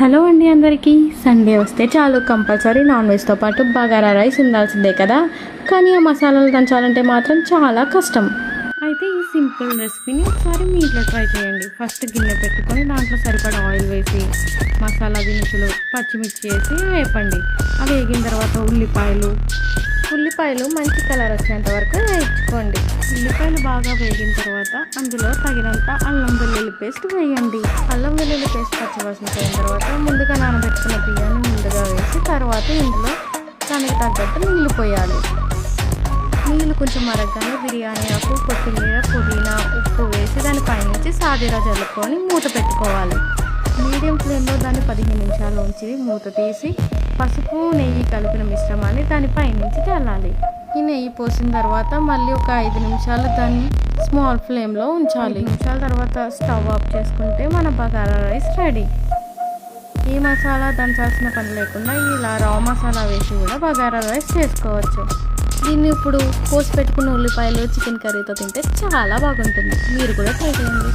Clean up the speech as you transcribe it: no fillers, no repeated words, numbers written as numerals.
Hello అండి అందరికీ. Sunday వస్తే చాలు కంపల్సరీ నాన్ వెజ్తో పాటు బగారా రైస్ ఉండాల్సిందే కదా. కానీ ఆ మసాలాలు దంచాలంటే మాత్రం చాలా కష్టం. అయితే ఈ సింపుల్ రెసిపీని ఒకసారి మీ ఇంట్లో ట్రై చేయండి. ఫస్ట్ గిన్నె పెట్టుకొని దాంట్లో సరిపడా ఆయిల్ వేసి మసాలా దినుసులు పచ్చిమిర్చి వేసి వేపండి. అవి వేగిన తర్వాత ఉల్లిపాయలు మంచి కలర్ వచ్చేంత వరకు వేయించుకోండి. ఉల్లిపాయలు బాగా వేగిన తర్వాత అందులో తగినంత అల్లం వెల్లుల్లి పేస్ట్ వేయండి. అల్లం వెల్లుల్లి పేస్ట్ పచ్చివాసన పోయిన తర్వాత ముందుగా నానబెట్టుకున్న బియ్యాన్ని ముందుగా వేసి తర్వాత ఇందులో దానికి తగ్గట్టు నీళ్లు పోయాలి. నీళ్ళు కొంచెం మరగ్గానే బిర్యానీ ఆకు, కొత్తిమీర, పుదీనా, ఉప్పు వేసి దాని పైనుంచి సాదీరా జల్లుకొని మూత పెట్టుకోవాలి. మీడియం ఫ్లేమ్లో దాన్ని 15 నిమిషాలు ఉంచి మూత తీసి పసుపు నెయ్యి కలిపిన మిశ్రమాన్ని దానిపై నుంచి చల్లాలి. ఈ నెయ్యి పోసిన తర్వాత మళ్ళీ ఒక 5 నిమిషాలు దాన్ని స్మాల్ ఫ్లేమ్లో ఉంచాలి. 5 నిమిషాల తర్వాత స్టవ్ ఆఫ్ చేసుకుంటే మన బగారా రైస్ రెడీ. ఏ మసాలా దంచాల్సిన పని లేకుండా ఇలా రా మసాలా వేసి కూడా బగారా రైస్ చేసుకోవచ్చు. దీన్ని ఇప్పుడు కోసి పెట్టుకున్న ఉల్లిపాయలు చికెన్ కర్రీతో తింటే చాలా బాగుంటుంది. మీరు కూడా ట్రై చేయండి.